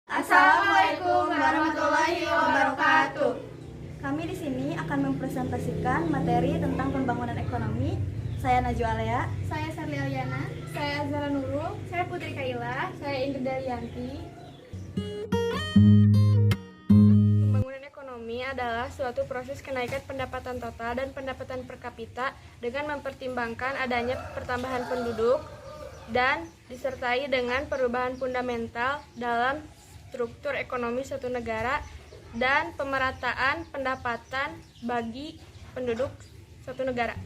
Assalamualaikum warahmatullahi wabarakatuh. Kami di sini akan mempresentasikan materi tentang pembangunan ekonomi. Saya Najwa Alea. Saya Sarli Aliana. Saya Zara Nurul. Saya Putri Kaila. Saya Ingrid Dalianti. Pembangunan ekonomi adalah suatu proses kenaikan pendapatan total dan pendapatan per kapita dengan mempertimbangkan adanya pertambahan penduduk dan disertai dengan perubahan fundamental dalam struktur ekonomi suatu negara dan pemerataan pendapatan bagi penduduk suatu negara.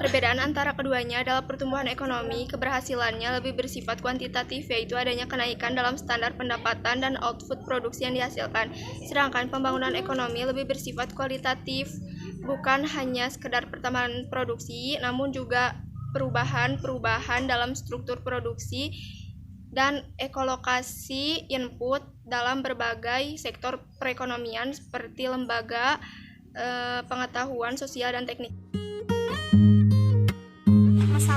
Perbedaan antara keduanya adalah pertumbuhan ekonomi, keberhasilannya lebih bersifat kuantitatif, yaitu adanya kenaikan dalam standar pendapatan dan output produksi yang dihasilkan. Sedangkan pembangunan ekonomi lebih bersifat kualitatif, bukan hanya sekedar pertambahan produksi, namun juga perubahan dalam struktur produksi dan ekolokasi input dalam berbagai sektor perekonomian seperti lembaga, pengetahuan sosial dan teknik.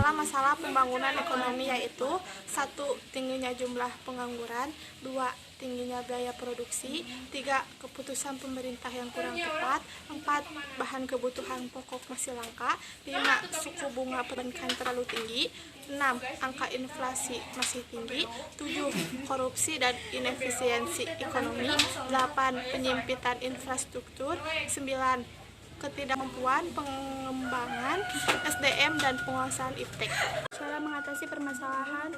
Masalah pembangunan ekonomi yaitu 1. Tingginya jumlah pengangguran, 2. Tingginya biaya produksi, 3. Keputusan pemerintah yang kurang tepat, 4. Bahan kebutuhan pokok masih langka, 5. Suku bunga perbankan terlalu tinggi, 6. Angka inflasi masih tinggi, 7. Korupsi dan inefisiensi ekonomi, 8. Penyempitan infrastruktur, 9. Ketidakmampuan pengembangan SDM dan penguasaan iptek. Cara mengatasi permasalahan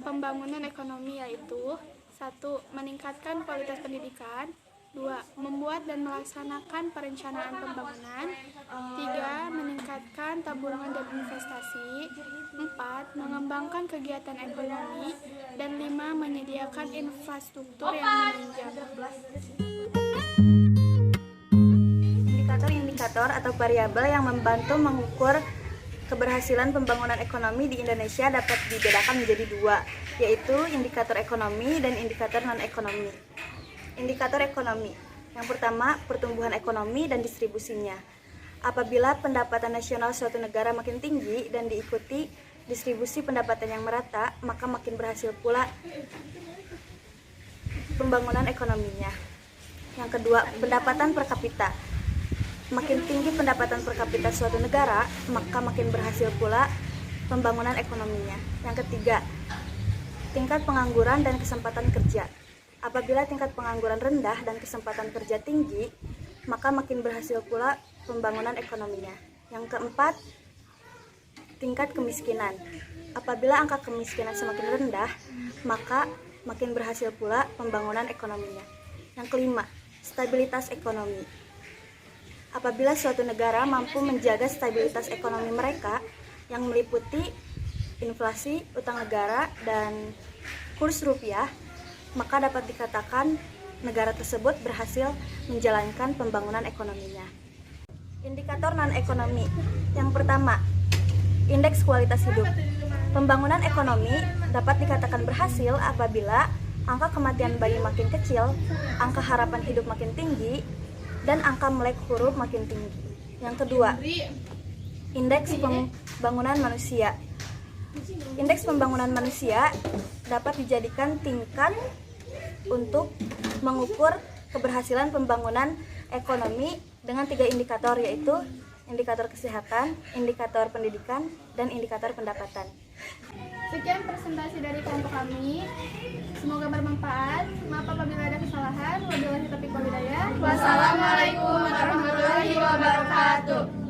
pembangunan ekonomi yaitu 1. Meningkatkan kualitas pendidikan, 2. Membuat dan melaksanakan perencanaan pembangunan, 3. Meningkatkan tabungan dan investasi, 4. Mengembangkan kegiatan ekonomi, dan 5. Menyediakan infrastruktur yang menunjang. Indikator atau variabel yang membantu mengukur keberhasilan pembangunan ekonomi di Indonesia dapat dibedakan menjadi dua, yaitu indikator ekonomi dan indikator non-ekonomi. Indikator ekonomi. Yang pertama, pertumbuhan ekonomi dan distribusinya. Apabila pendapatan nasional suatu negara makin tinggi dan diikuti distribusi pendapatan yang merata, maka makin berhasil pula pembangunan ekonominya. Yang kedua, pendapatan per kapita. Makin tinggi pendapatan per kapita suatu negara, maka makin berhasil pula pembangunan ekonominya. Yang ketiga, tingkat pengangguran dan kesempatan kerja. Apabila tingkat pengangguran rendah dan kesempatan kerja tinggi, maka makin berhasil pula pembangunan ekonominya. Yang keempat, tingkat kemiskinan. Apabila angka kemiskinan semakin rendah, maka makin berhasil pula pembangunan ekonominya. Yang kelima, stabilitas ekonomi. Apabila suatu negara mampu menjaga stabilitas ekonomi mereka yang meliputi inflasi, utang negara, dan kurs rupiah, maka dapat dikatakan negara tersebut berhasil menjalankan pembangunan ekonominya. Indikator non-ekonomi. Yang pertama, indeks kualitas hidup. Pembangunan ekonomi dapat dikatakan berhasil apabila angka kematian bayi makin kecil, angka harapan hidup makin tinggi, dan angka melek huruf makin tinggi. Yang kedua, indeks pembangunan manusia. Indeks pembangunan manusia dapat dijadikan tingkat untuk mengukur keberhasilan pembangunan ekonomi dengan 3 indikator, yaitu indikator kesehatan, indikator pendidikan, dan indikator pendapatan. Sekian presentasi dari kelompok kami. Semoga bermanfaat. Maaf apabila ada kesalahan. Wabillahi taufiq wal hidayah. Wassalamualaikum warahmatullahi wabarakatuh.